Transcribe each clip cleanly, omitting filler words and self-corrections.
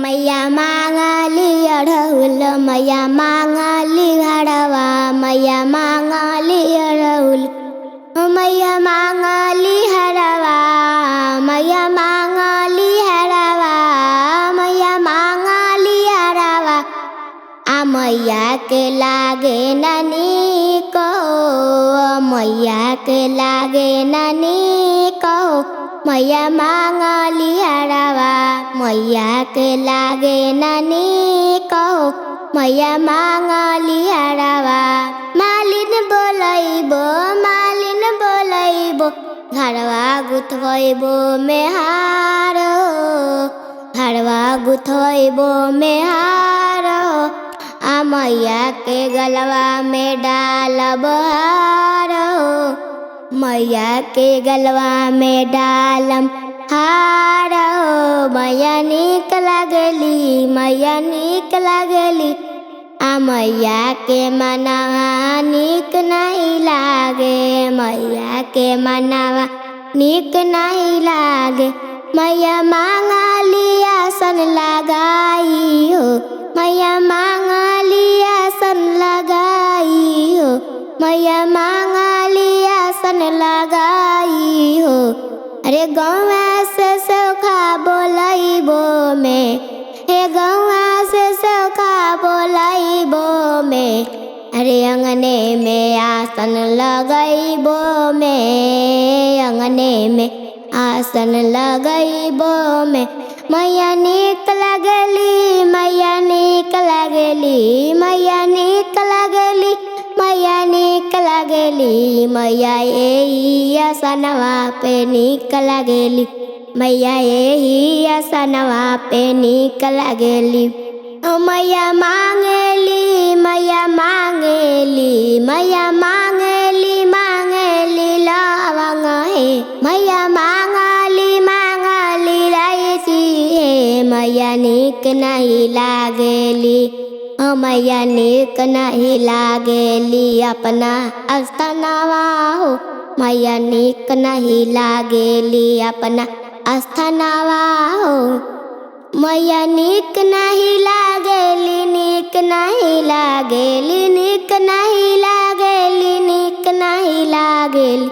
मैया मांगली अड़हुल मैया मांगली हरवा मैया मांगली अड़हुल मैया मांगली हरवा मैया मांगली हरवा मैया मांगली हरवा आ मैया के लागे ननी कहो मैया के लागे ननी कहो मैया मांगली हरवा मैया के लागे ननी कहो मैया मांगली हरवा मालिन बोलैबो घरवा गुथैबो मेहार घरवा गुथैबो मेहार आ मैया के गलवा में डालब हार मैया के गलवा में डालम हार मैया नीक लागली मैया नीक लागली आ मैया के मनवा नीक नहीं लागे मैया के मनवा नीक नहीं लागे मैया मांगली आसन लगाई हो मैया मांगली आसन लगाई हो मैया मांगली आसन लगाई हो अरे गौवा से सौखा बोलैबो में हे गौवा से सौखा बोलैबो में अरे अंगने में आसन लगैबो में अंगने में आसन लगैबो में मैया नीक लागली मैया नीक लागली मैया नीक लागली मैया नीक लागली मैया एही आसनवा पे नीक लागली मैया एही आसनवा पे नीक लागली मैया मांगली मैया मांगली मैया मांगली मांगली लवंग है मैया मांगली मांगली इलायची है मैया नीक नहीं लागली मैया नीक नहीं लागली अपना अस्थानवा हो मैया नीक नहीं लागली अपना अस्थानवा हो मैया नीक नहीं लागली नीक नहीं लागली नीक नहीं लागली नीक नहीं लागली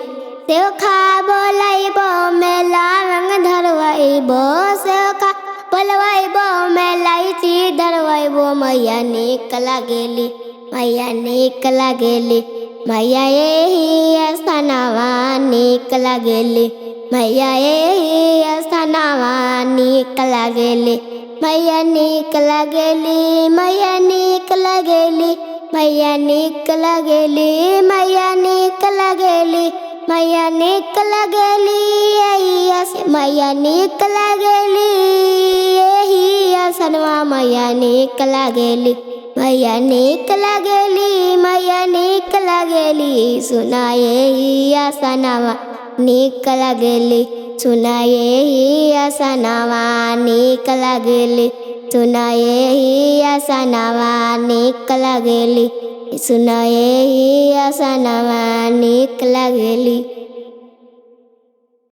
सेव खा बोलैबो में लवंग धरवैबो सेव खा बोलवैबो में इलायची धरवैबो मैया नीक लागली मैया नीक लागली मैया एही आसनवा नीक लागली मैया एही आसनवा नीक लागली मैया नीक लागली मैया नीक लागली मैया नीक लागली मैया नीक लागली मैया नीक लागली मैया नीक लागली एही आसनवा मैया नीक लागली मैया नीक लागली मैया नीक लागली सुना एही आसनवा नीक लागली सुना एही आसनवा नीक लागली सुना एही आसनवा नीक लागली सुना एही आसनवा नीक लागली।